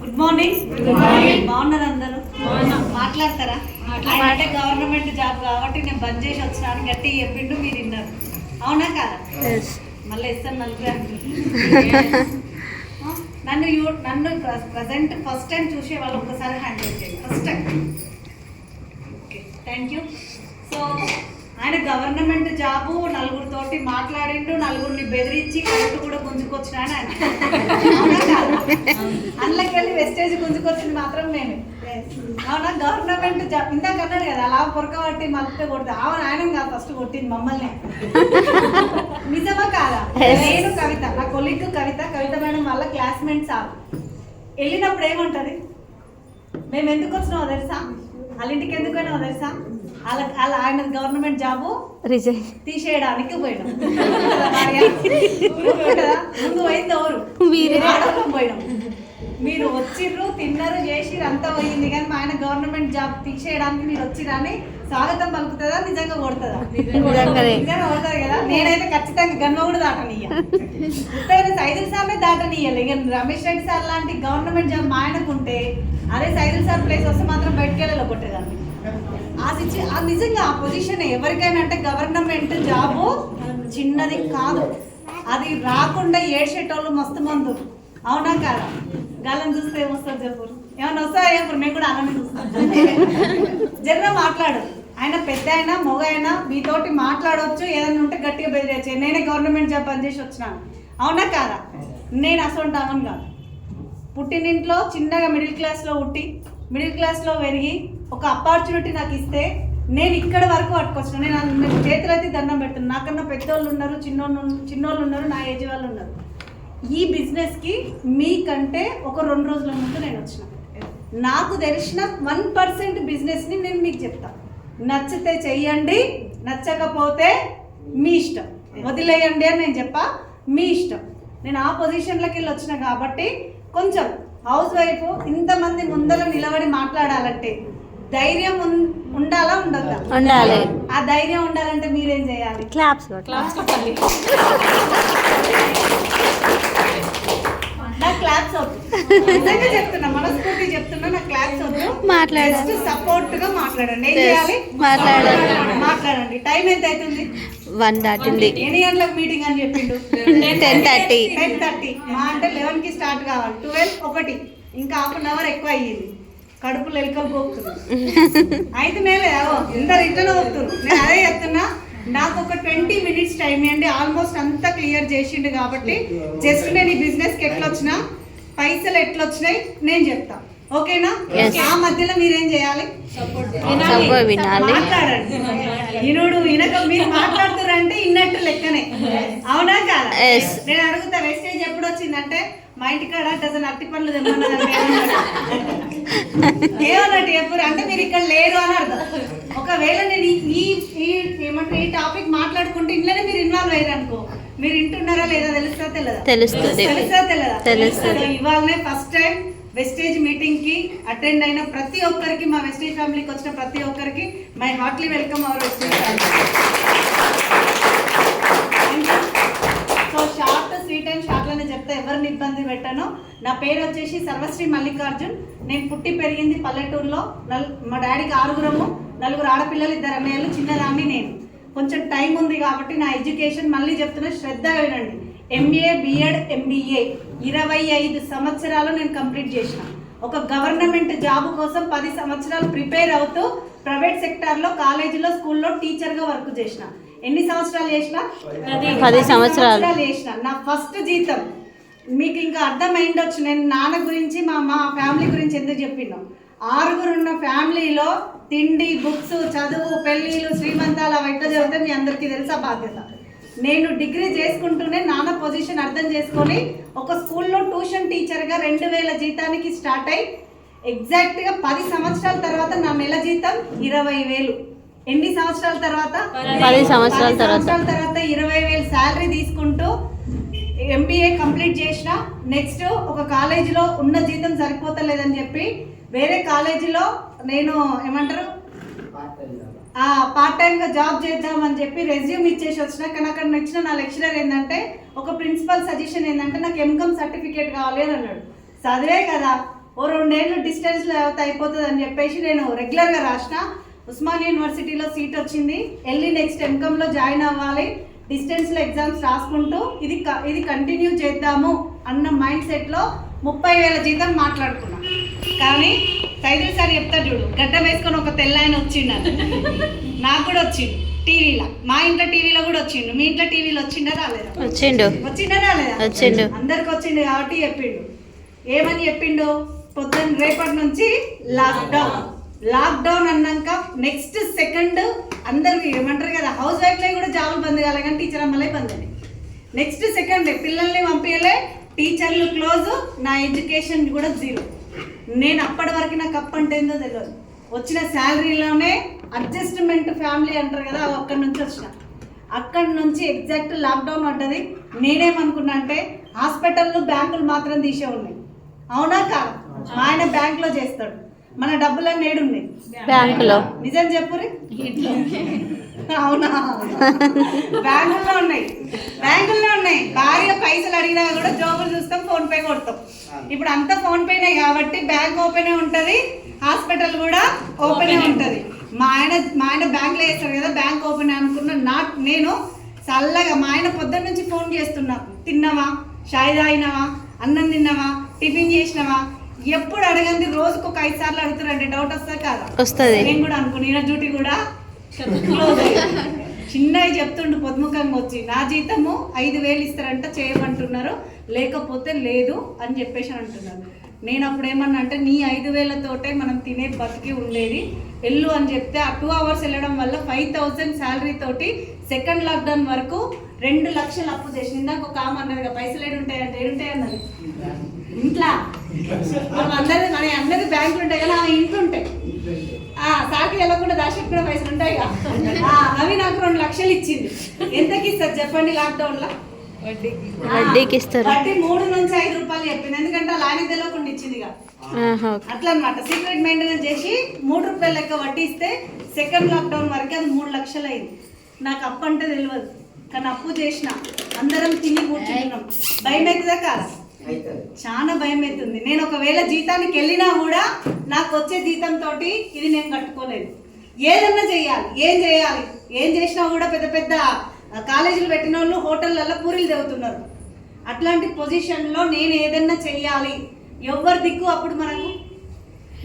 Good morning. బాగున్నారు అందరూ? మాట్లాడతారా? అంటే గవర్నమెంట్ జాబ్ కాబట్టి నేను బంద్ చేసి వచ్చినాను గట్టి చెప్పిండు, మీరు విన్నారు. అవునా కాదా? మళ్ళీ ఇస్తాను నలుగురు. నన్ను ప్రజెంట్ ఫస్ట్ టైం చూసే వాళ్ళు ఒక్కసారి హ్యాండిల్ చేయండి. First time. Okay, thank you. So ఆయన గవర్నమెంట్ జాబు నలుగురితోటి మాట్లాడిండు, నలుగురిని బెదిరించి కరెంట్ కూడా గుంజుకొచ్చినాడు ఆయన. అందులోకి వెళ్ళి వెస్టేజ్ గుంజుకొచ్చింది మాత్రం నేను. అవునా? గవర్నమెంట్ జాబ్ ఇందాక అన్నాడు కదా, అలా పొరకబట్టి మళ్ళీ కొడితే ఆయన కాదు ఫస్ట్ కొట్టింది మమ్మల్ని. నిజమా కాదా? నేను కవిత, నా కొలీగ్ కవిత మేడం వాళ్ళ క్లాస్మేట్స్ వెళ్ళినప్పుడు ఏమంటది, మేము ఎందుకు వచ్చినామో తెలుసా, వాళ్ళ ఇంటికి ఎందుకు పోయినామో తెలుసా, అలా ఆయన గవర్నమెంట్ జాబు తీసేయడానికి పోయినాం. ముందు పోయింది ఎవరు? పోయినాం. మీరు వచ్చిర్రు, తిన్నారు, చేసిర్రు, అంతా పోయింది, కానీ మా ఆయన గవర్నమెంట్ జాబ్ తీసేయడానికి మీరు వచ్చిరని స్వాగతం పలుకుతుందా? నిజంగా కొడుతుందా? నిజంగా కొడుతుంది కదా. నేనైతే ఖచ్చితంగా గన్మ కూడా దాటనీయ, సైదుల్ సార్లే దాటనీయాలి. ఇక రమేష్ రెడ్డి సార్ లాంటి గవర్నమెంట్ జాబ్ మా ఆయనకు ఉంటే, అదే సైదుల్ సార్ ప్లేస్ వస్తే మాత్రం బయటకు వెళ్ళలో కొట్టేదాన్ని. నిజంగా ఆ పొజిషన్ ఎవరికైనా అంటే గవర్నమెంట్ జాబు చిన్నది కాదు. అది రాకుండా ఏడ్చేటోళ్ళు మస్తు మందు. అవునా కాదా? గాలని చూస్తే ఏమొస్తుంది చెప్పు, ఏమన్నా వస్తా చెప్పు, నేను కూడా అలానే చూస్తాను. జర్ర మాట్లాడు. ఆయన పెద్ద అయినా మొగ అయినా మీతోటి మాట్లాడవచ్చు, ఏదైనా ఉంటే గట్టిగా బెదిరేచ్చు. నేనే గవర్నమెంట్ జాబ్ పనిచేసి వచ్చినాను. అవునా కాదా? నేను అసలు అవును కాదు. పుట్టినింట్లో చిన్నగా మిడిల్ క్లాస్లో పుట్టి మిడిల్ క్లాస్లో పెరిగి ఒక ఆపర్చునిటీ నాకు ఇస్తే నేను ఇక్కడ వరకు పట్టుకొచ్చిన. నేను చేతులు అయితే దండం పెడుతున్నాను. నాకన్నా పెద్దోళ్ళు ఉన్నారు, చిన్నోళ్ళు ఉన్నారు, నా ఏజ్ వాళ్ళు ఉన్నారు. ఈ బిజినెస్కి మీకంటే ఒక 2 రోజుల ముందు నేను వచ్చిన. నాకు తెలిసిన 1% బిజినెస్ని నేను మీకు చెప్తాను. నచ్చితే చెయ్యండి, నచ్చకపోతే మీ ఇష్టం, వదిలేయండి అని నేను చెప్పా. మీ ఇష్టం. నేను ఆ పొజిషన్లోకి వెళ్ళి వచ్చిన కాబట్టి కొంచెం హౌస్ వైఫ్ ఇంతమంది ముందర నిలబడి మాట్లాడాలంటే ధైర్యం ఉండాలా ఉండద్దా? ఉండాలి. ఆ ధైర్యం ఉండాలంటే మీరేం చేయాలి? క్లాప్స్ కొట్టాలి. నాకు క్లాప్స్ అవుతుంది. నిజంగా చెప్తున్నా, మనస్ఫూర్తి చెప్తున్నా, నాకు క్లాప్స్ అవుతుంది. జస్ట్ సపోర్ట్ గా మాట్లాడండి. ఏం చేయాలి? మాట్లాడండి. టైం ఎంత అవుతుంది? 1 దాటింది. ఎన్ని గంటలకు మీటింగ్ అని చెప్పిండు? 10:30. మా అంటే 11కి స్టార్ట్ కావాలి. 12 1 ఇంకా ½ అవర్ ఎక్కువ అయ్యింది. కడుపులో ఎలుకలు పోతుంది. అయితే మేలే ఇంత రిటర్న్ పోతుంది. నేను అదే చెప్తున్నా, నాకు ఒక 20 minutes టైం ఇవ్వండి. ఆల్మోస్ట్ అంతా క్లియర్ చేసిండు కాబట్టి జస్ట్ నేను ఈ బిజినెస్కి ఎట్లా వచ్చినా, పైసలు ఎట్లా వచ్చినాయి నేను చెప్తా. ఓకేనా? ఆ మధ్యలో మీరేం చేయాలి? మాట్లాడండి. వినక మీరు మాట్లాడుతారంటే ఇన్నట్టు లెక్కనే. అవునా కాదా? నేను అడుగుతా, వెస్టేజ్ ఎప్పుడు వచ్చిందంటే మా ఇంటికాడ డజన్ అట్టి పనులు తెమ్మన్నదంటే ఏమన్నట్టు ఎప్పుడు అంటే మీరు ఇక్కడ లేరు అని అర్థం. ఒకవేళ నేను ఏమంటారు ఈ టాపిక్ మాట్లాడుకుంటే ఇంట్లోనే మీరు ఇన్వాల్వ్ అయ్యారు అనుకో, మీరు ఇంటున్నారా లేదా తెలుస్తా తెలియదా? ఇవాళనే ఫస్ట్ టైం వెస్టేజ్ మీటింగ్ కి అటెండ్ అయిన ప్రతి ఒక్కరికి, మా వెస్టేజ్ ఫ్యామిలీకి వచ్చిన ప్రతి ఒక్కరికి my heartly welcome our Vestige family. So short sweet and షార్ట్లోనే చెప్తే ఎవరిని ఇబ్బంది పెట్టాను. నా పేరు వచ్చేసి సర్వశ్రీ మల్లికార్జున్. నేను పుట్టి పెరిగింది పల్లెటూరులో. మా డాడీకి 6 4 ఆడపిల్లలు, 2 అన్నయ్యలు, చిన్నదాన్ని నేను. కొంచెం టైం ఉంది కాబట్టి నా ఎడ్యుకేషన్ మళ్ళీ చెప్తున్నా, శ్రద్ధగా వినండి. MA B.Ed MBA 25 సంవత్సరాలు నేను కంప్లీట్ చేసిన. ఒక గవర్నమెంట్ జాబ్ కోసం 10 సంవత్సరాలు ప్రిపేర్ అవుతూ ప్రైవేట్ సెక్టార్లో, కాలేజీలో, స్కూల్లో టీచర్గా వర్క్ చేసిన. ఎన్ని సంవత్సరాలు చేసిన? 10 సంవత్సరాలు చేసిన. నా ఫస్ట్ జీతం మీకు ఇంకా అర్థమైండొచ్చు. నేను నాన్న గురించి మా ఫ్యామిలీ గురించి ఎందుకు చెప్పినాం. 6 ఉన్న ఫ్యామిలీలో తిండి, బుక్స్, చదువు, పెళ్ళిళ్ళు, శ్రీమంతాలు అవి ఎట్లా చదివితే మీ అందరికీ తెలుసా బాధ్యత. నేను డిగ్రీ చేసుకుంటూనే నాన్న పొజిషన్ అర్థం చేసుకొని ఒక స్కూల్లో ట్యూషన్ టీచర్గా 2000 జీతానికి స్టార్ట్ అయ్యి ఎగ్జాక్ట్గా 10 సంవత్సరాల తర్వాత నా నెల జీతం 20,000. ఎన్ని సంవత్సరాల తర్వాత? 10 సంవత్సరాల తర్వాత 20,000 శాలరీ తీసుకుంటూ MBA కంప్లీట్ చేసిన. నెక్స్ట్ ఒక కాలేజీలో ఉన్న జీతం సరిపోతలేదని చెప్పి వేరే కాలేజీలో నేను ఏమంటారు పార్ట్ టైంగా జాబ్ చేద్దామని చెప్పి రెజ్యూమ్ ఇచ్చేసి వచ్చిన. కానీ అక్కడ నచ్చిన నా లెక్చరర్ ఏంటంటే, ఒక ప్రిన్సిపల్ సజెషన్ ఏంటంటే నాకు MCOM సర్టిఫికేట్ కావాలి అని అన్నాడు. చదివే కదా ఓ 2 ఏళ్ళు డిస్టెన్స్ అయిపోతుంది అని చెప్పేసి నేను రెగ్యులర్గా రాసిన. ఉస్మానియా యూనివర్సిటీలో సీట్ వచ్చింది. వెళ్ళి నెక్స్ట్ ఎంకామ్లో జాయిన్ అవ్వాలి, డిస్టెన్స్లో ఎగ్జామ్స్ రాసుకుంటూ ఇది కంటిన్యూ చేద్దాము అన్న మైండ్ సెట్లో 30,000 జీతం మాట్లాడుకున్నా. కానీ సైదుల్ సార్ చెప్తారు చూడు, గడ్డ వేసుకొని ఒక తెల్లాయన వచ్చిండు అని. నాకు కూడా వచ్చిండు టీవీలో, మా ఇంట్లో టీవీలో కూడా వచ్చిండు. మీ ఇంట్లో టీవీలో వచ్చిండా రాలేదా? వచ్చిండా రాలేదా? అందరికి వచ్చిండు కాబట్టి చెప్పిండు. ఏమని చెప్పిండు? పొద్దున్న రేపటి నుంచి లాక్డౌన్ అన్నాక నెక్స్ట్ సెకండ్ అందరికి ఏమంటారు కదా, హౌస్ వైఫ్లే కూడా జాబులు బంద్ కాలే కానీ టీచర్ అమ్మలే బంద్ అని. నెక్స్ట్ సెకండ్ పిల్లల్ని పంపించలే, టీచర్లు క్లోజ్, నా ఎడ్యుకేషన్ కూడా 0. నేను అప్పటి వరకు నాకు అప్ అంటే ఏందో తెలియదు. వచ్చిన శాలరీలోనే అడ్జస్ట్మెంట్ ఫ్యామిలీ అంటారు కదా, అక్కడి నుంచి వచ్చిన. అక్కడి నుంచి ఎగ్జాక్ట్ లాక్డౌన్ పడ్డది. నేనేమనుకున్నా అంటే హాస్పిటల్లు బ్యాంకులు మాత్రం తీసే ఉన్నాయి. అవునా కాదు? మా ఆయన బ్యాంకులో చేస్తాడు. మన డబ్బులన్నీ ఏడున్నాయి బ్యాంకులో. నిజం చెప్పురి. అవునా? బ్యాంకుల్లో ఉన్నాయి. భార్య పైసలు అడిగినా కూడా జోబులు చూస్తాం, ఫోన్ పే కొడతాం. ఇప్పుడు అంతా ఫోన్ పేనే కాబట్టి బ్యాంక్ ఓపెనే ఉంటుంది, హాస్పిటల్ కూడా ఓపెనే ఉంటుంది. మా ఆయన బ్యాంక్లో వేస్తాడు కదా, బ్యాంక్ ఓపెన్ అనుకున్నా. నేను చల్లగా మా ఆయన పొద్దున్న నుంచి ఫోన్ చేస్తున్నా, తిన్నావా, చాయ్ తాగినావా, అన్నం తిన్నావా, టిఫిన్ చేసినావా, ఎప్పుడు అడగండి. రోజుకు ఒక 5 సార్లు అడుగుతారంటే డౌట్ వస్తా కదా? వస్తుంది. నేను కూడా అనుకున్నా డ్యూటీ కూడా చిన్నగా చెప్తుండు పొద్దుముఖంగా వచ్చి, నా జీతము 5,000 ఇస్తారంట, చేయమంటున్నారు, లేకపోతే లేదు అని చెప్పేసి అంటున్నారు. నేను అప్పుడు ఏమన్నా అంటే, నీ 5,000తోటే మనం తినే బతికి ఉండేది, వెళ్ళు అని చెప్తే ఆ 2 hours వెళ్ళడం వల్ల 5,000 శాలరీ తోటి సెకండ్ లాక్డౌన్ వరకు 2 లక్షలు అప్పు చేసి. ఇందాక ఒక ఆమె అన్నది పైసలు ఏడుంటాయంటే, ఏడుంటాయి అన్నది ఇంట్లో. అందరి బ్యాంకులు ఉంటాయి కదా, ఆమె ఇంట్లో ఉంటాయి. సాకి వెళ్ళకుండా దాచిపెట్టుకున్న పైసలు ఉంటాయి కదా, అవి నాకు 2 లక్షలు ఇచ్చింది. ఎంతకి ఇస్తారు చెప్పండి? లాక్డౌన్ లో వడ్డీకి ఇస్తారు. వడ్డీ 3 నుంచి 5 రూపాయలు చెప్పింది, ఎందుకంటే అలా ఆయన తెలియకుండా ఇచ్చింది కదా. అట్లా అనమాట. సీక్రెట్ మెయింటెనెన్స్ చేసి 3 రూపాయలు లెక్క వడ్డీ ఇస్తే సెకండ్ లాక్డౌన్ వరకు అది 3 లక్షలు అయింది. నాకు అప్పు అంటే తెలియదు, కానీ అప్పు చేసిన. అందరం తిని కూర్చుంటున్నాం. భయం అవుతుందా కాదా? చాలా భయం అవుతుంది. నేను ఒకవేళ జీతానికి వెళ్ళినా కూడా నాకు వచ్చే జీతంతో ఇది నేను కట్టుకోలేదు. ఏదన్నా చేయాలి, ఏం చేసినా కూడా పెద్ద పెద్ద కాలేజీలు పెట్టిన వాళ్ళు హోటళ్ళల్లో పూరీలు తెగుతున్నారు. అట్లాంటి పొజిషన్లో నేను ఏదన్నా చెయ్యాలి. ఎవరు దిక్కు అప్పుడు మనకు?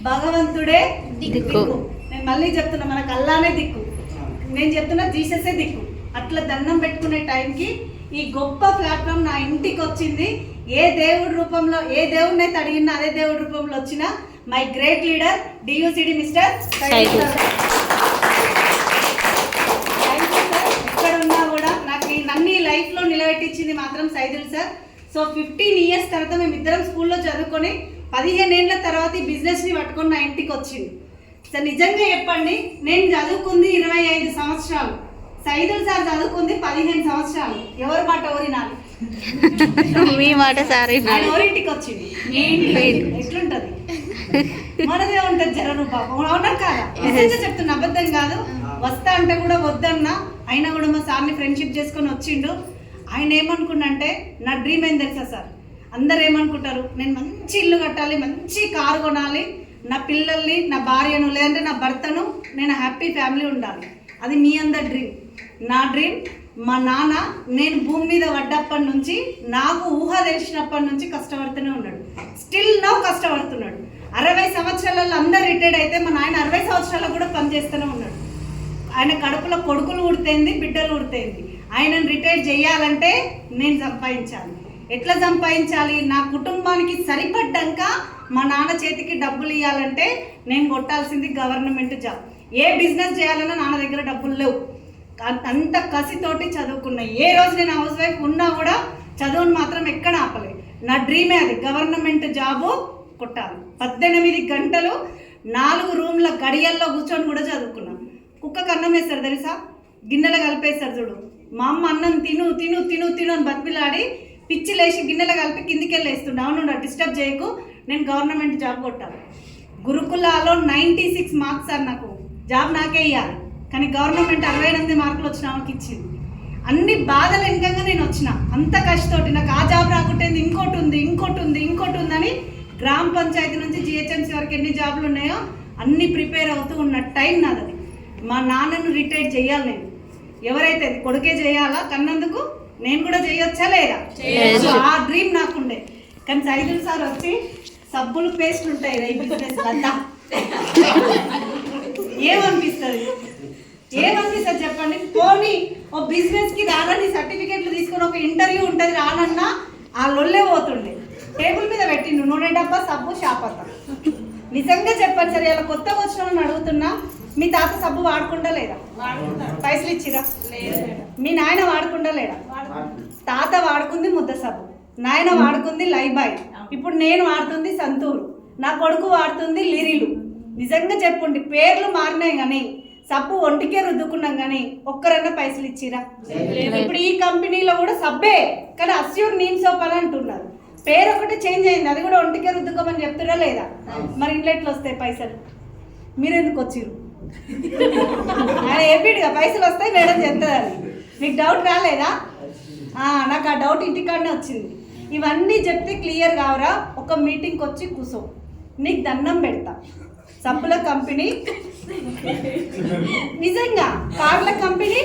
భగవంతుడే దిక్కు. నేను మళ్ళీ చెప్తున్నా, మనకు అల్లానే దిక్కు. నేను చెప్తున్నా జీససే దిక్కు. అట్లా దండం పెట్టుకునే టైంకి ఈ గొప్ప ప్లాట్ఫామ్ నా ఇంటికి వచ్చింది. ఏ దేవుడి రూపంలో, ఏ దేవుడిని అయితే అడిగినా అదే దేవుడి రూపంలో వచ్చిన my great leader DUCD mister Saidul sir. ఎక్కడ ఉన్నా కూడా నాకు నన్ను లైఫ్లో నిలబెట్టించింది మాత్రం సైదుల్ సార్. సో 15 years తర్వాత మేమిద్దరం స్కూల్లో చదువుకొని 15 ఏళ్ళ తర్వాత ఈ బిజినెస్ని పట్టుకొని నా ఇంటికి వచ్చింది. సార్ నిజంగా చెప్పండి, నేను చదువుకుంది 25 సంవత్సరాలు, సైదుల్ సార్ చదువుకుంది 15 సంవత్సరాలు. ఎవరి మాట ఓరినాలి? మీ మాట సార్. ఎవరింటికి వచ్చింది? మీ ఇంటికి. ఎట్లుంటది? మనదే ఉంటుంది జరను పాపం. అవునా కాదా? నిజంగా చెప్తున్నా, అబద్ధం కాదు. వస్తా అంటే కూడా వద్దన్నా, అయినా కూడా మా సార్ని ఫ్రెండ్షిప్ చేసుకొని వచ్చిండు. ఆయన ఏమనుకున్నా అంటే, నా డ్రీమ్ ఏం తెలుసా సార్? అందరు ఏమనుకుంటారు, నేను మంచి ఇల్లు కట్టాలి, మంచి కారు కొనాలి, నా పిల్లల్ని, నా భార్యను, లేదంటే నా భర్తను, నేను హ్యాపీ ఫ్యామిలీ ఉండాలి. అది మీ అందరి డ్రీమ్. నా డ్రీమ్, మా నాన్న నేను భూమి మీద పడ్డప్పటి నుంచి, నాకు ఊహ తెలిసినప్పటి నుంచి కష్టపడుతూనే ఉన్నాడు. స్టిల్ నౌ కష్టపడుతున్నాడు. 60 సంవత్సరాలలో అందరు రిటైర్డ్ అయితే మా నాయన 60 సంవత్సరాలకు కూడా పనిచేస్తూనే ఉన్నాడు. ఆయన కడుపులో కొడుకులు ఉడితేంది, బిడ్డలు ఉడితేంది. ఆయనను రిటైర్ చేయాలంటే నేను సంపాదించాలి. ఎట్లా సంపాదించాలి? నా కుటుంబానికి సరిపడ్డాక మా నాన్న చేతికి డబ్బులు ఇవ్వాలంటే నేను కొట్టాల్సింది గవర్నమెంట్ జాబ్. ఏ బిజినెస్ చేయాలన్నా నాన్న దగ్గర డబ్బులు లేవు. అంత కసితోటి చదువుకున్నా. ఏ రోజు నేను హౌస్ వైఫ్ ఉన్నా కూడా చదువును మాత్రం ఎక్కడ ఆపలేదు. నా డ్రీమే అది, గవర్నమెంట్ జాబు కొట్టాలి. 18 గంటలు 4 రూమ్ల గడియల్లో కూర్చొని కూడా చదువుకున్నాను. కుక్కకు అన్నం వేస్తారు తెలుసా? గిన్నెలు కలిపేస్తారు చూడు. మా అమ్మ అన్నం తిను తిను తిను తిను అని బతిమిలాడి పిచ్చి లేచి గిన్నెలు కలిపి కిందికి వెళ్ళి వేస్తుండే. అవును, డిస్టర్బ్ చేయకు, నేను గవర్నమెంట్ జాబ్ కొట్టాలి. గురుకులాలో 96 మార్క్స్ సార్. నాకు జాబ్ నాకే ఇవ్వాలి, కానీ గవర్నమెంట్ 68 మార్కులు వచ్చిన ఆమెకి ఇచ్చింది. అన్ని బాధలు వెనకంగా నేను వచ్చిన. అంత కష్టతోటి నాకు ఆ జాబ్ రాకుంటే ఇంకోటి ఉంది ఇంకోటి ఉంది ఇంకోటి ఉందని గ్రామ పంచాయతీ నుంచి జిహెచ్ఎంసీ వరకు ఎన్ని జాబులు ఉన్నాయో అన్ని ప్రిపేర్ అవుతూ ఉన్న టైం నాది. మా నాన్నను రిటైర్ చేయాలి నేను. ఎవరైతే కొడుకే చేయాలా కన్నందుకు నేను కూడా చేయొచ్చా లేదా? ఆ డ్రీమ్ నాకుండే. కానీ సైదుల్ సార్ వచ్చి సబ్బులు పేస్ట్లు ఉంటాయి ఈ బిజినెస్ అంతా ఏమనిపిస్తుంది చెప్పండి. పోనీ ఓ బిజినెస్ కి రానని సర్టిఫికెట్లు తీసుకొని ఒక ఇంటర్వ్యూ ఉంటుంది రానన్నా ఆ లొల్లే పోతుండే. టేబుల్ మీద పెట్టిండు నూనె డబ్బా సబ్బు షాపత్త. నిజంగా చెప్పండి సార్, ఇలా కొత్తగా వచ్చిన అడుగుతున్నా, మీ తాత సబ్బు వాడకుండా లేదా? పైసలు ఇచ్చిరా? మీ నాయన వాడకుండా లేడా? తాత వాడుకుంది ముద్ద సబ్బు, నాయన వాడుకుంది లైబాయ్, ఇప్పుడు నేను వాడుతుంది సంతూరు, నా కొడుకు వాడుతుంది లిరిలు. నిజంగా చెప్పండి, పేర్లు మారినాయి కానీ సబ్బు ఒంటికే రుద్దుకున్నాం కానీ ఒక్కరన్నా పైసలు ఇచ్చిరా? ఇప్పుడు ఈ కంపెనీలో కూడా సబ్బే కానీ అస్యూర్ నీమ్ సోప్ అని అంటున్నారు. పేరు ఒకటి చేంజ్ అయింది, అది కూడా ఒంటికే రుద్దుకోమని చెప్తున్నా లేదా? మరి ఇంట్లో ఎట్లా వస్తాయి పైసలు? మీరెందుకు వచ్చిర్రు? ఆయన ఏపీడుగా పైసలు వస్తాయి మేడం చెప్తుందని మీకు డౌట్ రాలేదా? నాకు ఆ డౌట్ ఇంటికాడనే వచ్చింది. ఇవన్నీ చెప్తే క్లియర్ కావరా? ఒక మీటింగ్కి వచ్చి కూర్చో, నీకు దండం పెడతా. సబ్బుల కంపెనీ నిజంగా, కార్ల కంపెనీ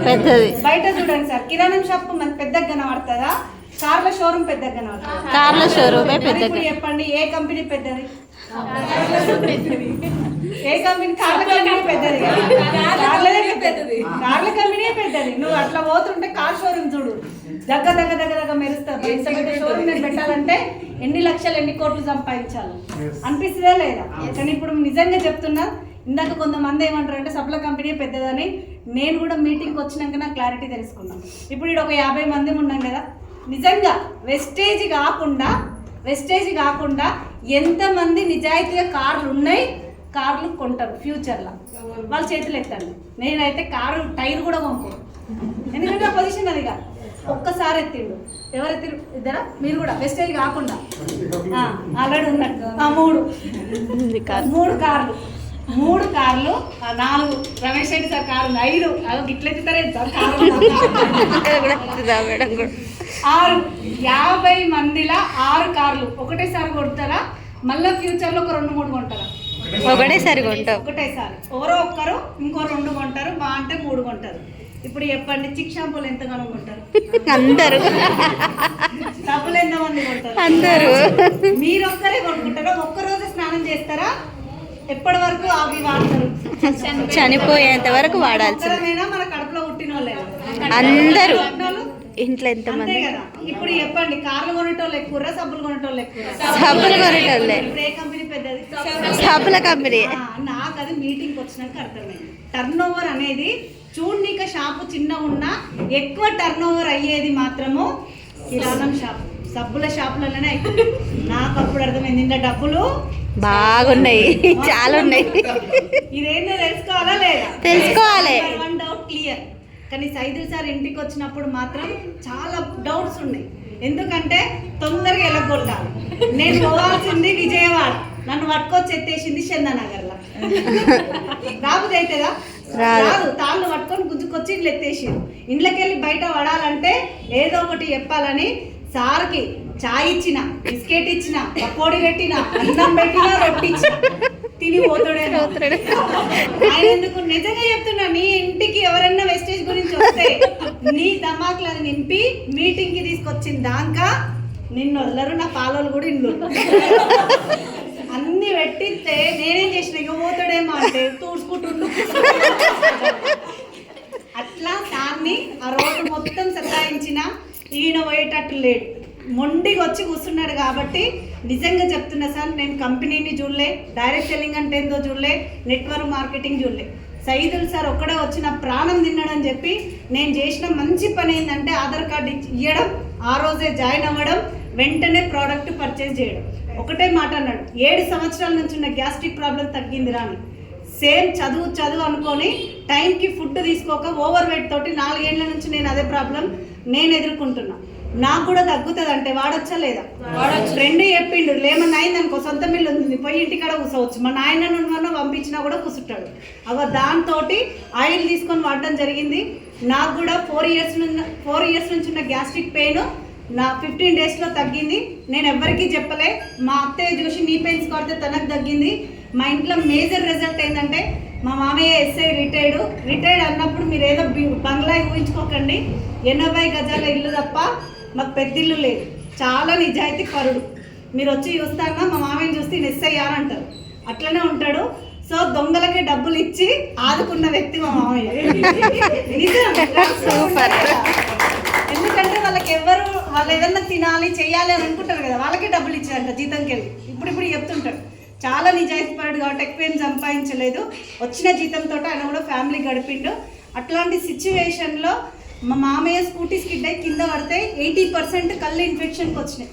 పెద్దది. బయట చూడండి సార్, కిరాణం షాప్ మనకు పెద్దగా కనబడుతుందా? కార్ల షోరూమ్ పెద్దగా కనబడుతుంది. కార్ల షోరూమే పెద్దగా. చెప్పండి ఏ కంపెనీ పెద్దది? ఏ కంపెనీ? కార్ల కంపెనీ పెద్దది. కార్ల కంపెనీ పెద్దది. నువ్వు అట్లా పోతుంటే కార్ షోరూమ్ చూడు, దగ్గర దగ్గర దగ్గర దగ్గర మెరుస్తుంది. ఎంత పెద్ద షోరూమ్ నేను పెట్టాలంటే ఎన్ని లక్షలు ఎన్ని కోట్లు సంపాదించాలి అనిపిస్తుందా లేదా? కానీ ఇప్పుడు నిజంగా చెప్తున్నా, ఇందాక కొంతమంది ఏమంటారు అంటే సప్ల కంపెనీ పెద్దదని. నేను కూడా మీటింగ్కి వచ్చినాక నాకు క్లారిటీ తెలుసుకున్నాను. ఇప్పుడు ఇక్కడ ఒక 50 మంది ఉన్నాం కదా, నిజంగా వెస్టేజ్ కాకుండా ఎంతమంది నిజాయితీగా కార్లు ఉన్నాయి, కార్లు కొంటారు ఫ్యూచర్లో, వాళ్ళ చేతులు ఎత్తండి. నేనైతే కారు టైర్ కూడా కొనుక్కోను, ఎందుకంటే ఆ పొజిషన్ అదిగా. ఒక్కసారి ఎత్తిండు, ఎవరెత్తిరు? ఇద్దరా? మీరు కూడా వెస్టేజ్ కాకుండా ఆల్రెడీ ఉన్నట్టు 3 కార్లు 4 రమేష్ రెడ్డి సార్ కారు 5 అదో గిట్లెత్తుతారే సార్ కారు 6 50 మందిలా 6 కార్లు ఒకటేసారి కొడతారా? మళ్ళీ ఫ్యూచర్లో ఒక 2-3 కొంటారా? ఒకటేసారి కొంటాం. ఒకటేసారి ఎవరో ఒక్కరు ఇంకో 2 కొంటారు, మా అంటే 3 కొంటారు. ఇప్పుడు చెప్పండి, చిక్ షాంపూలు ఎంతగానో కొంటారు అందరూ, సబ్బులు ఎంతమంది కొంటారు అందరూ? మీరు ఒక్కరే కొనుక్కుంటారా? ఒక్కరోజు స్నానం చేస్తారా? ఎప్పటి వరకు అవి వాడతారు? చనిపోయేంత వరకు వాడాల్సింది. మన కడుపులో పుట్టిన వాళ్ళే అందరూ. ఇంట్లో ఎంతమంది కదా. ఇప్పుడు చెప్పండి, కార్లు కొనేటోళ్ళు ఎక్కువ, సబ్బులు కొనేటోళ్ళు ఎక్కువ? సబ్బులు కొనేటోళ్ళే. ఏ కంపెనీ పెద్దది? సబ్బుల కంపెనీ. నాకు అది మీటింగ్కి వచ్చినాక అర్థమైంది. టర్న్ ఓవర్ అనేది చూడనీక షాపు చిన్న ఉన్నా ఎక్కువ టర్న్ ఓవర్ అయ్యేది మాత్రము కిరాణం షాప్, సబ్బుల షాపులలోనే అవుతుంది. నాకు అప్పుడు అర్థమైంది, ఇంత డబ్బులు బాగున్నాయి, చాలా ఉన్నాయి. ఇదేంటో తెలుసుకోవాలా లేదా? తెలుసుకోవాలి. One doubt clear. కానీ సైదుల్ సార్ ఇంటికి వచ్చినప్పుడు మాత్రం చాలా డౌట్స్ ఉన్నాయి. ఎందుకంటే తొందరగా ఎలగొట్టాలి. నేను పోవాల్సింది విజయవాడ, నన్ను పట్టుకొచ్చి ఎత్తేసింది చందానగర్లో. రాబుది అవుతుందా? రాదు. తాళ్ళు పట్టుకొని గుంజుకొచ్చి ఇంట్లో ఎత్తేసారు. ఇంట్లోకి వెళ్ళి బయట పడాలంటే ఏదో ఒకటి చెప్పాలని సార్కి చాయ్ ఇచ్చిన, బిస్కెట్ ఇచ్చిన, పకోడీ పెట్టిన, అన్నం పెట్టిన, రొట్టి ఇచ్చిన, తిని పోతాడే. ఆయన ఎందుకు? నిజంగా చెప్తున్నా, నీ ఇంటికి ఎవరన్నా వెస్టేజ్ గురించి వస్తే నీ దమాకులను నింపి మీటింగ్కి తీసుకొచ్చిన దాకా నిన్ను వదలరు. నా పాలోళ్ళు కూడా ఇండ్లు అన్ని పెట్టిస్తే నేనేం చేసిన, ఇక పోతాడేమో అంటే తూడ్చుకుంటుండు. అట్లా సార్ని ఆ రోడ్డు మొత్తం సతాయించిన ఈయన పోయేటట్టు లేడు, మొండిగా వచ్చి కూర్చున్నాడు. కాబట్టి నిజంగా చెప్తున్నా సార్, నేను కంపెనీని చూడలే, డైరెక్ట్ సెల్లింగ్ అంటే ఏందో చూడలే, నెట్వర్క్ మార్కెటింగ్ చూడలే. సైదుల్ సార్ ఒక్కడే వచ్చి నా ప్రాణం తిన్నాడని చెప్పి నేను చేసిన మంచి పని ఏంటంటే ఆధార్ కార్డు ఇవ్వడం, ఆ రోజే జాయిన్ అవ్వడం, వెంటనే ప్రోడక్ట్ పర్చేజ్ చేయడం. ఒకటే మాట అన్నాడు, 7 సంవత్సరాల నుంచి ఉన్న గ్యాస్ట్రిక్ ప్రాబ్లం తగ్గింది రాని. సేమ్ చదువు అనుకొని టైంకి ఫుడ్ తీసుకోక ఓవర్ వెయిట్ తోటి 4 ఏళ్ల నుంచి నేను అదే ప్రాబ్లం నేను ఎదుర్కొంటున్నా. నాకు కూడా తగ్గుతుంది అంటే వాడొచ్చా లేదా? ఫ్రెండ్ చెప్పిండు, లేమన్నా అయింది అనుకో, సొంత మిల్లు ఉంది, పోయి ఇంటికాడ కూర్చోవచ్చు. మా నాయన నుండి పంపించినా కూడా కూర్చుంటాడు. దాంతో ఆయిల్ తీసుకొని వాడడం జరిగింది. నాకు కూడా 4 ఇయర్స్ నుంచి ఉన్న గ్యాస్ట్రిక్ పెయిన్ నా 15 డేస్లో తగ్గింది. నేను ఎవ్వరికీ చెప్పలే. మా అత్తయ్య చూసి నీ పెయిన్స్ కొడితే తనకు తగ్గింది. మా ఇంట్లో మేజర్ రిజల్ట్ ఏంటంటే మా మామయ్య ఎస్ఐ రిటైర్డ్ అన్నప్పుడు మీరు ఏదో బంగ్లా ఊహించుకోకండి. 80 గజాల ఇల్లు తప్ప మాకు పెద్ద ఇల్లు లేదు. చాలా నిజాయితీ పరుడు. మీరు వచ్చి చూస్తారా మా మామయ్యని చూస్తే ఎస్ఐ అని అంటారు. అట్లనే ఉంటాడు. సో దొంగలకే డబ్బులు ఇచ్చి ఆదుకున్న వ్యక్తి మా మామయ్య. ఎందుకంటే వాళ్ళు ఏదన్నా తినాలి చెయ్యాలి అని అనుకుంటారు కదా, వాళ్ళకే డబ్బులు ఇచ్చారంట జీతంకి వెళ్ళి. ఇప్పుడు చెప్తుంటాడు. చాలా నిజాయితీ పరుడు కాబట్టి ఎక్కువ ఏం సంపాదించలేదు. వచ్చిన జీతంతో ఆయన కూడా ఫ్యామిలీ గడిపిండు. అట్లాంటి సిచ్యువేషన్లో మా మామయ్య స్కూటీ స్కిడ్ అయి కింద పడితే 80% కళ్ళు ఇన్ఫెక్షన్కి వచ్చినాయి.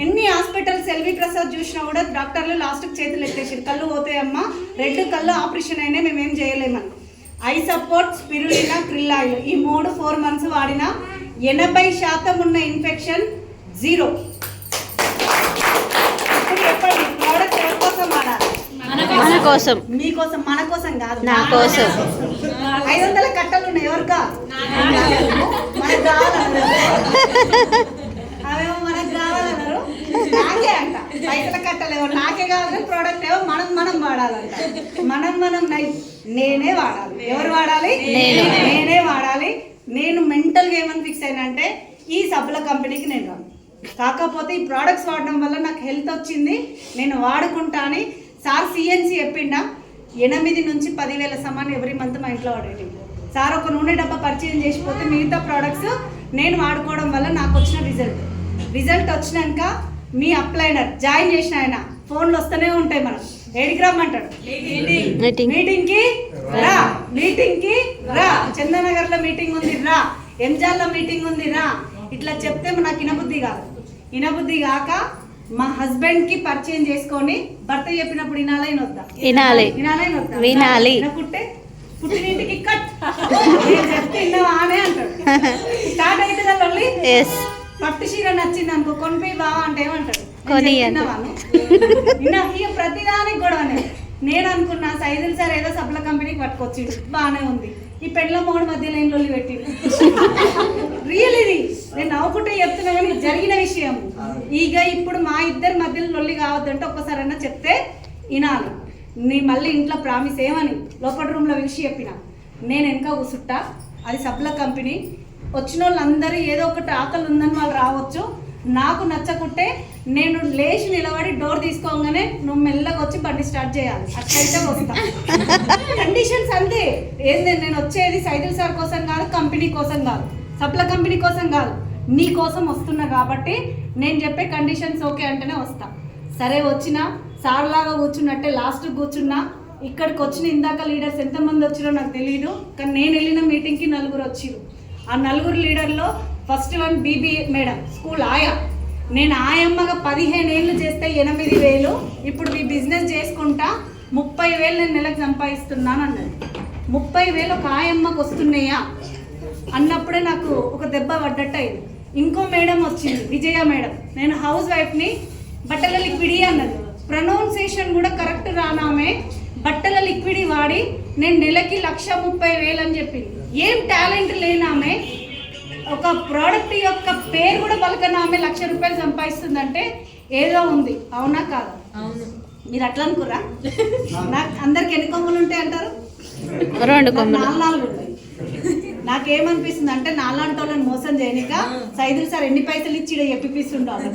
ఎన్ని హాస్పిటల్స్ ఎల్వి ప్రసాద్ చూసినా కూడా డాక్టర్లు లాస్ట్కి చేతులు ఎత్తేసారు. కళ్ళు పోతాయమ్మా, 2 కళ్ళు ఆపరేషన్ అయినా మేమేం చేయలేమని. I support, spirulina, krill oil ఈ 4 మంత్స్ వాడినా 80% ఉన్న ఇన్ఫెక్షన్ 0. ఇప్పుడు చెప్పండి, ప్రోడక్ట్ ఎవరి కోసం వాడాలి? మన కోసం, మీకోసం, మన కోసం కాదు, నా కోసం. 500 కట్టలు ఉన్నాయి. ఎవరికా? మనకు కావాలన్నారు. అవేమో మనకు కావాలన్నారు. నాకే అంట పైసల కట్టలేవో నాకే కావాలని, ప్రోడక్ట్ ఏమో మనం వాడాలంట. మనం నేనే వాడాలి. ఎవరు వాడాలి? నేనే వాడాలి. నేను మెంటల్గా ఏమని ఫిక్స్ అయినా అంటే ఈ సబ్బుల కంపెనీకి నేను రాను. కాకపోతే ఈ ప్రోడక్ట్స్ వాడడం వల్ల నాకు హెల్త్ వచ్చింది, నేను వాడుకుంటా అని సార్ సిఎన్సి చెప్పిండా. 8 నుంచి 10,000 సమాన్ ఎవ్రీ మంత్ మా ఇంట్లో వాడేటి. సార్ ఒక నూనె డబ్బా పరిచయం చేసిపోతే మిగతా ప్రోడక్ట్స్ నేను వాడుకోవడం వల్ల నాకు వచ్చిన రిజల్ట్ వచ్చినాక మీ అప్లైనర్ జాయిన్ చేసిన ఆయన ఫోన్లు వస్తూనే ఉంటాయి. మనం ఏడికి రమ్మంటాడు? మీటింగ్కి రా, చందనగర్లో మీటింగ్ ఉంది రా, ఎంజాల్లో మీటింగ్ ఉంది రా. ఇట్లా చెప్తే నాకు వినబుద్ధి కాక మా హస్బెండ్ కి పరిచయం చేసుకొని భర్త చెప్పినప్పుడు వినాలి. పుట్టినింటికి కట్ చెప్తే విన్నావానే అంటాడు. స్టార్ట్ అయితే పట్టు చీర నచ్చింది అనుకో, కొనిపోయి బావా అంటే ఏమంటాడు? ప్రతిదానికి గొడవనే. నేను అనుకున్నా సైదుల్ సార్ ఏదో సప్ల కంపెనీకి పట్టుకొచ్చి బాగానే ఉంది. ఈ పెళ్ళ మూడు మధ్యలో ఏం లొల్లి పెట్టి రియల్ ఇది నేను నవ్వుకుంటే చెప్తున్నా కానీ జరిగిన విషయం. ఇక ఇప్పుడు మా ఇద్దరి మధ్యలో లొల్లి కావద్దంటే ఒక్కసారైనా చెప్తే వినాలి. నీ మళ్ళీ ఇంట్లో ప్రామిస్ ఏమని లోపల రూమ్లో పిలిచి చెప్పిన, నేను వెనక కూసుట్ట, అది సప్ల కంపెనీ. వచ్చిన వాళ్ళందరూ ఏదో ఒకటి ఆకలి ఉందని వాళ్ళు రావచ్చు. నాకు నచ్చకుంటే నేను లేచి నిలబడి డోర్ తీసుకోగానే నువ్వు మెల్లగా వచ్చి బండి స్టార్ట్ చేయాలి. అట్లయితే వస్తా. కండిషన్స్ అంతే. ఏంది నేను వచ్చేది సైదుల్ సార్ కోసం కాదు, కంపెనీ కోసం కాదు, సప్ల కంపెనీ కోసం కాదు, నీ కోసం వస్తున్నా. కాబట్టి నేను చెప్పే కండిషన్స్ ఓకే అంటేనే వస్తా. సరే వచ్చినా సార్ లాగా కూర్చున్నట్టే లాస్ట్ కూర్చున్నా. ఇక్కడికి వచ్చిన ఇందాక లీడర్స్ ఎంతమంది వచ్చిరో నాకు తెలియదు, కానీ నేను వెళ్ళిన మీటింగ్కి 4 వచ్చిరు. ఆ 4 లీడర్లో first one Bibi madam, school ఆయా. నేను ఆయమ్మగా 15 ఏళ్ళు చేస్తే 8,000, ఇప్పుడు ఈ బిజినెస్ చేసుకుంటా 30,000 నేను నెలకు సంపాదిస్తున్నాను అన్నది. 30,000 ఒక ఆయమ్మకు వస్తున్నాయా అన్నప్పుడే నాకు ఒక దెబ్బ పడ్డట్టు అయింది. ఇంకో మేడం వచ్చింది, విజయ మేడం. నేను హౌస్ వైఫ్ని, బట్టల లిక్విడీ అన్నది. ప్రొనౌన్సియేషన్ కూడా కరెక్ట్ రానామే. బట్టల లిక్విడీ వాడి నేను నెలకి 1,30,000 అని చెప్పింది. ఏం టాలెంట్ లేనామే, ఒక ప్రోడక్ట్ యొక్క పేరు కూడా పలకనామే 1,00,000 రూపాయలు సంపాదిస్తుందంటే ఏదో ఉంది. అవునా కాదా? మీరు అట్లా అనుకురా? నాకు అందరికి ఎన్ని కొమ్ములు ఉంటాయి అంటారు? 2 కొమ్ములు. 4 ఉంటాయి. నాకేమనిపిస్తుంది అంటే నాలాంటి వాళ్ళని మోసం చేయనిక సైదుల్ సార్ ఎన్ని పైసలు ఇచ్చి చెప్పిస్తుంటాను.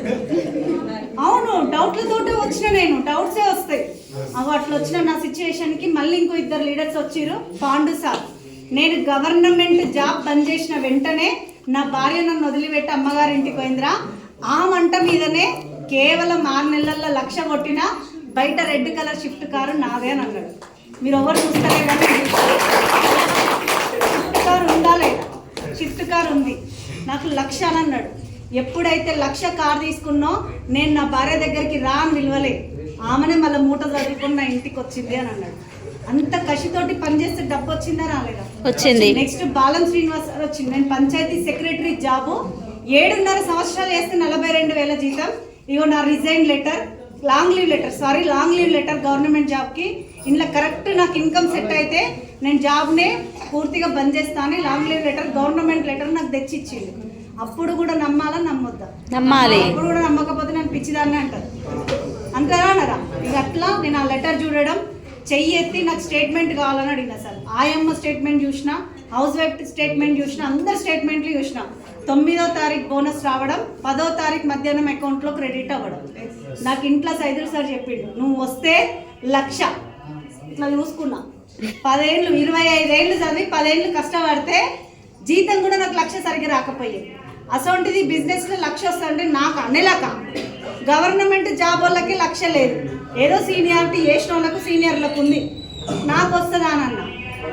అవును, డౌట్లతోటే వచ్చిన, నేను డౌట్సే వస్తాయి. అట్లా వచ్చిన నా సిచ్యువేషన్కి మళ్ళీ ఇంకో 2 లీడర్స్ వచ్చిర్రు. పాండు సార్, నేను గవర్నమెంట్ జాబ్ బంద్ చేసిన వెంటనే నా భార్య నన్ను వదిలిపెట్టి అమ్మగారి ఇంటికి పోయిందిరా. ఆ మంట మీదనే కేవలం 6 నెలల్లో 1,00,000 కొట్టిన బయట రెడ్ కలర్ షిఫ్ట్ కారు నాదే అని అన్నాడు. మీరు ఎవరు చూస్తారే కానీ షిఫ్ట్ కారు ఉందా లేదా? షిఫ్ట్ కారు ఉంది. నాకు 1,00,000 అని అన్నాడు. ఎప్పుడైతే 1,00,000 కారు తీసుకున్నో నేను నా భార్య దగ్గరికి రా అని విలువలే. ఆమెనే మళ్ళీ మూట చదువుకుని నా ఇంటికి వచ్చింది అని అన్నాడు. అంత కసితోటి పనిచేస్తే డబ్బు వచ్చిందా రాలేదా? వచ్చింది. నెక్స్ట్ బాలం శ్రీనివాస్ వచ్చింది. నేను పంచాయతీ సెక్రటరీ జాబు 7.5 సంవత్సరాలు చేస్తే 42,000 జీతం. ఇగో నా resign letter, long leave letter government జాబ్కి. ఇంట్లో కరెక్ట్ నాకు ఇన్కమ్ సెట్ అయితే నేను జాబ్నే పూర్తిగా బంద్ చేస్తాను. Long leave letter, government letter నాకు తెచ్చి ఇచ్చింది. అప్పుడు కూడా నమ్మాలా నమ్మొద్దా? నమ్మాలి. అప్పుడు కూడా నమ్మకపోతే నేను పిచ్చిదాన్ని అంటారు. అంటారా అనరా? ఇక అట్లా నేను ఆ లెటర్ చూడడం, చెయ్యి ఎత్తి నాకు స్టేట్మెంట్ కావాలని అడిగిన సార్. ఆయమ్మ స్టేట్మెంట్ చూసిన, హౌస్ వైఫ్ స్టేట్మెంట్ చూసిన, అందరు స్టేట్మెంట్లు చూసిన. 9వ తారీఖు బోనస్ రావడం, 10వ తారీఖు మధ్యాహ్నం అకౌంట్లో క్రెడిట్ అవ్వడం. నాకు ఇంట్లో సైదులు సార్ చెప్పిండు, నువ్వు వస్తే 1,00,000 ఇట్లా చూసుకున్నా. 10 ఏళ్ళు 25 ఏళ్ళు చదివి 10 ఏళ్ళు కష్టపడితే జీతం కూడా నాకు 1,00,000 సరిగ్గా రాకపోయేది. అసొంటిది బిజినెస్లో 1,00,000 వస్తుందంటే నాకు నెలక. గవర్నమెంట్ జాబ్ వాళ్ళకి 1,00,000 లేదు, ఏదో సీనియారిటీ చేసిన వాళ్ళకు సీనియర్లకు ఉంది. నాకు వస్తుందా అని అన్న.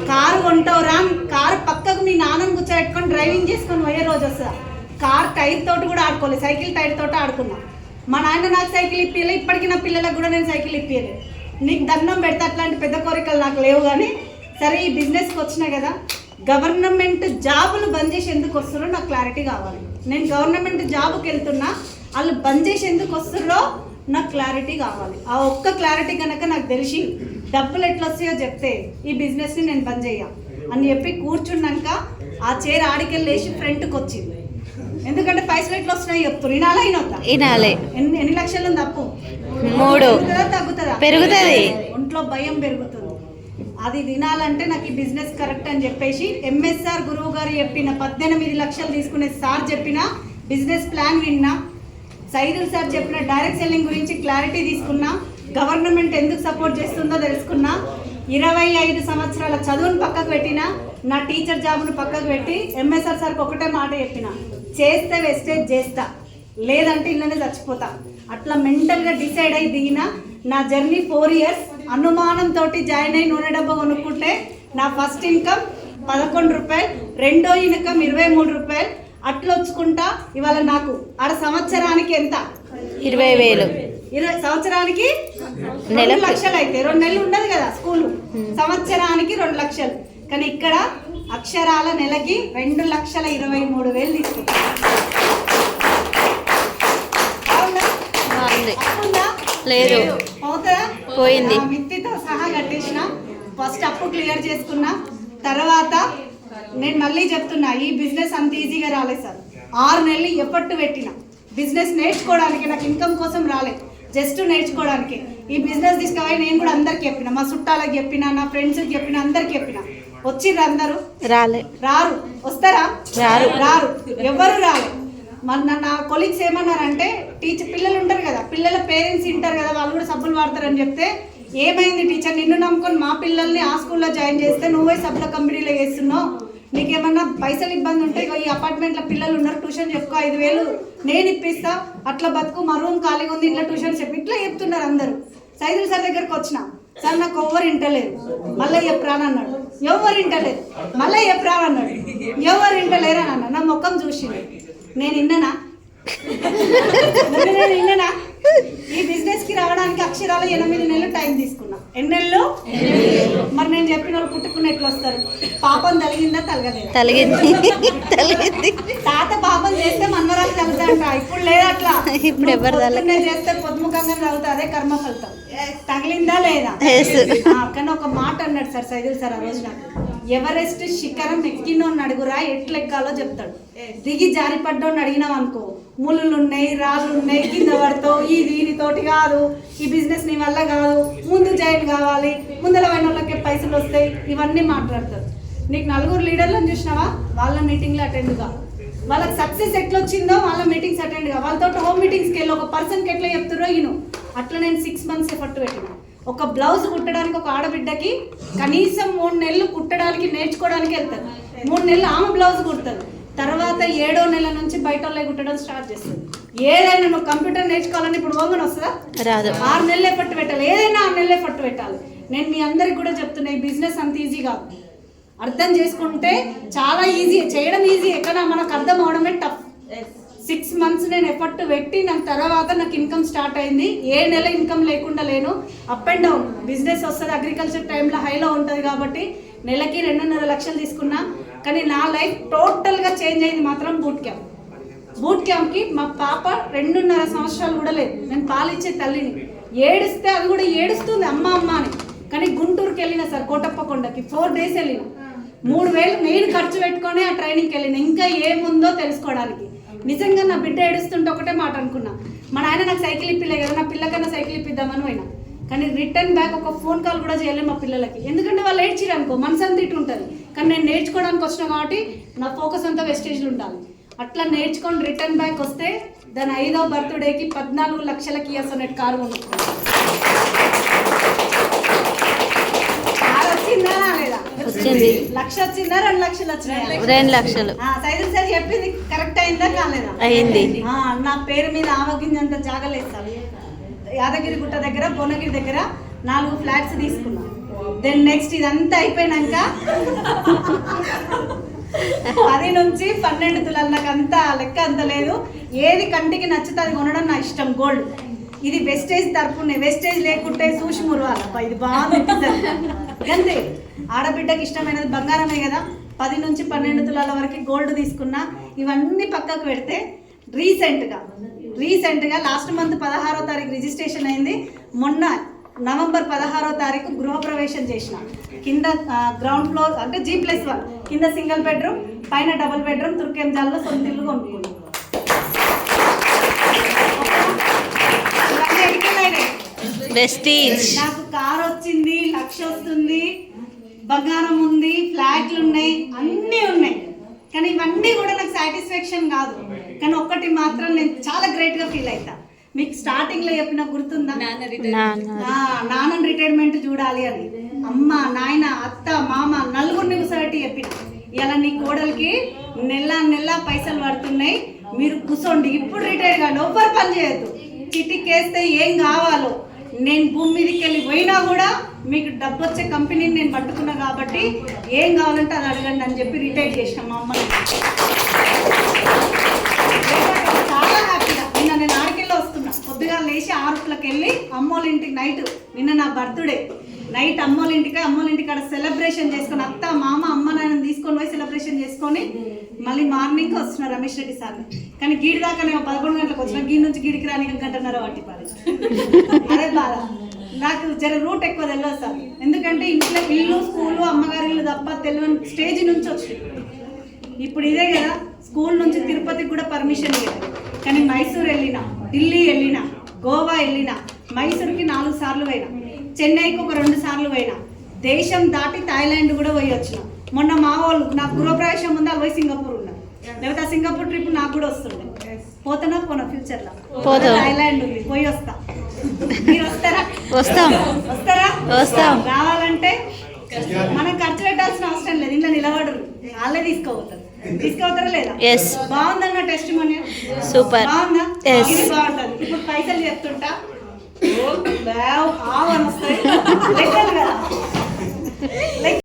కారు కొంటావురా, కారు పక్కకు మీ నాన్నని కూర్చోబెట్టుకొని డ్రైవింగ్ చేసుకొని పోయే రోజు వస్తుందా? కార్ టైర్ తోటి కూడా ఆడుకోలేదు, సైకిల్ టైర్ తోటి ఆడుకున్నా. మా నాన్న నాకు సైకిల్ ఇప్పియలే, ఇప్పటికీ నా పిల్లలకు కూడా నేను సైకిల్ ఇప్పియలేదు. నీకు దండం పెడితే అట్లాంటి పెద్ద కోరికలు నాకు లేవు. కానీ సరే ఈ బిజినెస్కి వచ్చినా కదా, గవర్నమెంట్ జాబులు బంద్ చేసి ఎందుకు వస్తున్నారో నాకు క్లారిటీ కావాలి. నేను గవర్నమెంట్ జాబ్కి వెళ్తున్నా, వాళ్ళు బంద్ చేసి ఎందుకు వస్తున్నారో నాకు క్లారిటీ కావాలి. ఆ ఒక్క క్లారిటీ కనుక నాకు తెలిసి డబ్బులు ఎట్లా వస్తాయో చెప్తే ఈ బిజినెస్ని నేను బంద్ చేయ అని చెప్పి కూర్చున్నాక ఆ చైర్ ఆడికెళ్ళి లేచి ఫ్రంట్కి వచ్చింది. ఎందుకంటే పైసలు ఎట్లా వస్తున్నాయి చెప్తారు, వినాలా వినాలి. ఎన్ని లక్షలు ఉంది అప్పు? 3. తగ్గుతుందా? పెరుగుతుంది. ఒంట్లో భయం పెరుగుతుంది. అది వినాలంటే నాకు ఈ బిజినెస్ కరెక్ట్ అని చెప్పేసి ఎంఎస్ఆర్ గురువు గారు చెప్పిన 18 లక్షలు తీసుకునే సార్ చెప్పిన బిజినెస్ ప్లాన్ విన్నా, సైదుల్ సార్ చెప్పిన డైరెక్ట్ సెల్లింగ్ గురించి క్లారిటీ తీసుకున్నా, గవర్నమెంట్ ఎందుకు సపోర్ట్ చేస్తుందో తెలుసుకున్నా, 25 సంవత్సరాల చదువును పక్కకు పెట్టినా, నా టీచర్ జాబ్ను పక్కకు పెట్టి ఎంఎస్ఆర్ సార్కి ఒకటే మాట చెప్పిన, చేస్తే వేస్టేజ్ చేస్తా, లేదంటే ఇళ్ళనే చచ్చిపోతా. అట్లా మెంటల్గా డిసైడ్ అయి దిగిన నా జర్నీ 4 ఇయర్స్. అనుమానంతో జాయిన్ అయి నూనె డబ్బా కొనుక్కుంటే నా ఫస్ట్ ఇన్కమ్ 11 రూపాయలు, రెండో ఇన్కమ్ 23 రూపాయలు. అట్లా వచ్చుకుంటా ఇవాళ నాకు ఆడ సంవత్సరానికి ఎంత? 20,000. 20 సంవత్సరానికి 2 లక్షలు అయితే 2 నెలలు ఉండదు కదా స్కూలు. సంవత్సరానికి 2 లక్షలు. కానీ ఇక్కడ అక్షరాల నెలకి 2,23,000 తీసుకుంటా. లేదు, పోయింది. మిత్తితో సహా కట్టేసిన. ఫస్ట్ అప్పు క్లియర్ చేసుకున్నా. తర్వాత నేను మళ్ళీ చెప్తున్నా, ఈ బిజినెస్ అంత ఈజీగా రాలేదు సార్. 6 నెలలు ఎఫర్ట్ పెట్టిన బిజినెస్ నేర్చుకోవడానికి. నాకు ఇన్కమ్ కోసం రాలేదు, జస్ట్ నేర్చుకోవడానికి. ఈ బిజినెస్ తీసుకుపోయి నేను కూడా అందరికి చెప్పిన, మా చుట్టాలకు చెప్పిన, నా ఫ్రెండ్స్కి చెప్పిన, అందరికి చెప్పిన. వచ్చిర్రు అందరూ? రారు. వస్తారా? రారు. ఎవరు రారు. మరి నా కొలీగ్స్ ఏమన్నారంటే, పిల్లలు ఉంటారు కదా, పిల్లల పేరెంట్స్ వింటారు కదా, వాళ్ళు కూడా సబ్బులు వాడతారని చెప్తే, ఏమైంది టీచర్, నిన్ను నమ్ముకొని మా పిల్లల్ని ఆ స్కూల్లో జాయిన్ చేస్తే నువ్వే సబ్బుల కంపెనీలో చేస్తున్నావు, నీకేమన్నా పైసలు ఇబ్బంది ఉంటే ఈ అపార్ట్మెంట్లో పిల్లలు ఉన్నారు, ట్యూషన్ చెప్పుకో, 5,000 నేను ఇప్పిస్తా, అట్లా బతుకు, మా రూమ్ ఖాళీగా ఉంది, ఇంట్లో ట్యూషన్ చెప్పి ఇట్లా చెప్తున్నారు అందరూ. సైదుల్ సార్ దగ్గరకు వచ్చిన, సార్ నాకు ఎవ్వరు ఇంటలేదు, మళ్ళీ చెప్పరాని అన్నాడు. ఎవరు ఇంటలేదు, మళ్ళీ చెప్పరాని అన్నాడు. ఎవరు ఇంటలేరని అన్నా. నా ముఖం చూసి నేను విన్ననా? ఈ బిజినెస్ కి రావడానికి అక్షరాలు 8 నెలలు టైం తీసుకున్నా. ఎన్ని నెలలు? మరి నేను చెప్పిన వాళ్ళు పుట్టుకున్న ఎట్లా వస్తారు? పాపం తలిగిందా? తలిగింది. తాత పాపం చేస్తే మన్మరాలు తగ్గుతాంట. ఇప్పుడు లేదు అట్లా. ఇప్పుడు ఎవరు చేస్తే పొద్దుముఖంగా తగ్గుతా, అదే కర్మ ఫలితం. తగిలిందా లేదా? కానీ ఒక మాట అన్నాడు సార్ సైదుల్ సార్ ఆ రోజు నాకు, ఎవరెస్ట్ శిఖరం ఎక్కినోని అడుగురా ఎట్లా ఎక్కాలో చెప్తాడు. దిగి జారిపడ్డోని అడిగినావు అనుకో, ముళ్ళు ఉన్నాయి, రాళ్ళు ఉన్నాయి, కింద పడతావు, దీనితోటి కాదు, ఈ బిజినెస్ నీ వల్ల కాదు, ముందు జాయిన్ కావాలి, ముందర పోయిన వాళ్ళకి పైసలు వస్తాయి, ఇవన్నీ మాట్లాడతారు. నీకు 4 లీడర్లను చూసినావా, వాళ్ళ మీటింగ్లో అటెండ్గా, వాళ్ళకి సక్సెస్ ఎట్లా వచ్చిందో వాళ్ళ మీటింగ్స్ అటెండ్గా, వాళ్ళతో హోమ్ మీటింగ్స్కి వెళ్ళి ఒక పర్సన్కి ఎట్లా చెప్తారో ఈయన. అట్లా నేను 6 మంత్స్ ఎఫర్ట్ పెట్టిన. ఒక బ్లౌజ్ కుట్టడానికి ఒక ఆడబిడ్డకి కనీసం 3 నెలలు కుట్టడానికి నేర్చుకోవడానికి వెళ్తారు. 3 నెలలు ఆమె బ్లౌజ్ కుడుతుంది. తర్వాత 7వ నెల నుంచి బయట వాళ్ళే కుట్టడం స్టార్ట్ చేస్తుంది. ఏదైనా నువ్వు కంప్యూటర్ నేర్చుకోవాలని ఇప్పుడు ఓమన్ వస్తుందా? రాదు. 6 నెలలు ఎఫర్ట్ పెట్టాలి, ఏదైనా 6 నెలలు ఎఫర్ట్ పెట్టాలి. నేను మీ అందరికి కూడా చెప్తున్నా, ఈ బిజినెస్ అంత ఈజీ కాదు. అర్థం చేసుకుంటే చాలా ఈజీ, చేయడం ఈజీ, ఎక్కడ మనకు అర్థం అవడమే టఫ్. 6 మంత్స్ నేను ఎఫర్ట్ పెట్టి నాకు తర్వాత నాకు ఇన్కమ్ స్టార్ట్ అయింది. ఏ నెల ఇన్కమ్ లేకుండా లేను. అప్ అండ్ డౌన్ బిజినెస్ వస్తుంది, అగ్రికల్చర్ టైంలో హైలో ఉంటుంది కాబట్టి నెలకి 2.5 లక్షలు తీసుకున్నా. కానీ నా లైఫ్ టోటల్గా చేంజ్ అయింది మాత్రం బూట్ క్యాంప్కి. మా పాప 2.5 సంవత్సరాలు కూడా లేదు. నేను పాలిచ్చే తల్లిని, ఏడిస్తే అది కూడా ఏడుస్తుంది అమ్మ అమ్మ అని. కానీ గుంటూరుకి వెళ్ళిన సార్, కోటప్పకొండకి 4 days వెళ్ళిన. 3,000 నేను ఖర్చు పెట్టుకొని ఆ ట్రైనింగ్కి వెళ్ళిన, ఇంకా ఏముందో తెలుసుకోవడానికి. నిజంగా నా బిడ్డ ఏడుస్తుంటే ఒకటే మాట అనుకున్నా, మా నాయన నాకు సైకిల్ ఇప్పిలే కదా, నా పిల్లకన్నా సైకిల్ ఇప్పిద్దామని పోయినా. కానీ రిటర్న్ బ్యాక్ ఒక ఫోన్ కాల్ కూడా చేయలేము మా పిల్లలకి, ఎందుకంటే వాళ్ళు ఏడ్చిరు అనుకో మనసు అంతా ఇటు ఉంటుంది. కానీ నేను నేర్చుకోవడానికి వచ్చినా కాబట్టి నా ఫోకస్ అంతా వెస్టేజ్లో ఉండాలి. అట్లా నేర్చుకొని రిటర్న్ బ్యాక్ వస్తే దాని 5వ బర్త్డేకి 14 లక్షల కియా సోనెట్ కారు కొనుక్కున్నాను. కారు వచ్చిందా లేదా? వచ్చింది. 1 లక్ష వచ్చిందా 2 లక్షలు వచ్చినాయా? 2 లక్షలు. సైదులు సార్ చెప్పింది కరెక్ట్ అయిందా కాలేదా? అయింది. నా పేరు మీద ఆవగింజంత జాగలేదు సార్. యాదగిరి గుట్ట దగ్గర భువనగిరి దగ్గర 4 ఫ్లాట్స్ తీసుకున్నాం. దెన్ నెక్స్ట్ ఇదంతా అయిపోయినాక 10 నుంచి 12 తులాలు, నాకు అంత లెక్క అంత లేదు. ఏది కంటికి నచ్చితే అది కొనడం నా ఇష్టం. గోల్డ్ ఇది వెస్టేజ్ తరపునే, వెస్టేజ్ లేకుంటే చూసి మురవాలబ్బా ఇది బాగుంది అంతే. ఆడబిడ్డకి ఇష్టమైనది బంగారమే కదా. 10 నుంచి 12 తులాల వరకు గోల్డ్ తీసుకున్నా. ఇవన్నీ పక్కకు పెడితే రీసెంట్గా లాస్ట్ మంత్ 16వ తారీఖు రిజిస్ట్రేషన్ అయింది. మొన్న నవంబర్ 16వ తారీఖు గృహప్రవేశం చేసిన. కింద గ్రౌండ్ ఫ్లోర్ అంటే G+1, కింద సింగిల్ బెడ్రూమ్, పైన డబుల్ బెడ్రూమ్, తుర్కెంజాల్లో సొంత ఇల్లు కొనుక్కున్నాం. నాకు కార్ వచ్చింది, 1 లక్ష వస్తుంది, బంగారం ఉంది, ఫ్లాట్లు ఉన్నాయి, అన్నీ ఉన్నాయి. కానీ ఇవన్నీ కూడా నాకు సాటిస్ఫాక్షన్ కాదు. కానీ ఒక్కటి మాత్రం నేను చాలా గ్రేట్గా ఫీల్ అవుతా. మీకు స్టార్టింగ్లో చెప్పిన గుర్తుందా, నాన్న రిటైర్మెంట్ చూడాలి అని. అమ్మ, నాయన, అత్త, మామ నలుగురిని కూర్చోబెట్టి చెప్పిన, ఇలా నీ కోడలికి నెల పైసలు పడుతున్నాయి, మీరు కూర్చోండి, ఇప్పుడు రిటైర్ కాదు, ఎవ్వరు పని చేయొద్దు, చిటికేస్తే ఏం కావాలో నేను భూమి మీదకి వెళ్ళి పోయినా కూడా మీకు డబ్బు వచ్చే కంపెనీని నేను పట్టుకున్నా కాబట్టి ఏం కావాలంటే అది అడగండి అని చెప్పి రిటైర్ చేసిన మా అమ్మని. చాలా హ్యాపీగా నిన్న నేను ఆడికెళ్ళి వస్తున్నా, పొద్దుగా లేచి 6 వెళ్ళి అమ్మోళ్ళ ఇంటికి నిన్న నా బర్త్డే నైట్ అమ్మోళ్ళ ఇంటికి అక్కడ సెలబ్రేషన్ చేసుకొని, అత్త మామ అమ్మ నాయన తీసుకొని పోయి సెలబ్రేషన్ చేసుకొని మళ్ళీ మార్నింగ్ వస్తున్నా రమేష్ రెడ్డి సార్ని. కానీ గీడి దాకా నేను 11 గంటలకు వచ్చిన, గీడి నుంచి గీడికి రానికి 1.5 గంట పట్టిపాలి. అదే బాధ. నాకు రూట్ ఎక్కువ తెలియదు సార్, ఎందుకంటే ఇంట్లో ఇల్లు, స్కూలు, అమ్మగారి ఇల్లు తప్ప తెలియని స్టేజ్ నుంచి వచ్చి ఇప్పుడు ఇదే కదా. స్కూల్ నుంచి తిరుపతికి కూడా పర్మిషన్ ఇవ్వలేదు. కానీ మైసూర్ వెళ్ళినా, ఢిల్లీ వెళ్ళినా, గోవా వెళ్ళినా, మైసూర్కి 4 సార్లు పోయినా, చెన్నైకి ఒక 2 సార్లు పోయినా, దేశం దాటి థాయిలాండ్ కూడా పోయి వచ్చిన. మొన్న మా వాళ్ళు నాకు గృహప్రవేశం ముందు వాళ్ళు పోయి సింగపూర్ ఉన్నారు, లేకపోతే ఆ సింగపూర్ ట్రిప్ నాకు కూడా వస్తుండే. పోతున్నా ఫ్యూచర్లో థాయిలాండ్ ఉంది, పోయి వస్తా. మీరు వస్తారా? వస్తారా? రావాలంటే మనం ఖర్చు పెట్టాల్సిన అవసరం లేదు, ఇంట్లో నిలబడరు, వాళ్ళే తీసుకుపోతారా లేదా? బాగుందన్న టెస్ట్ మనీ సూపర్, బాగుందా? ఇది బాగుంటుంది. ఇప్పుడు పైసలు చెప్తుంటా ఆవని వస్తాయి,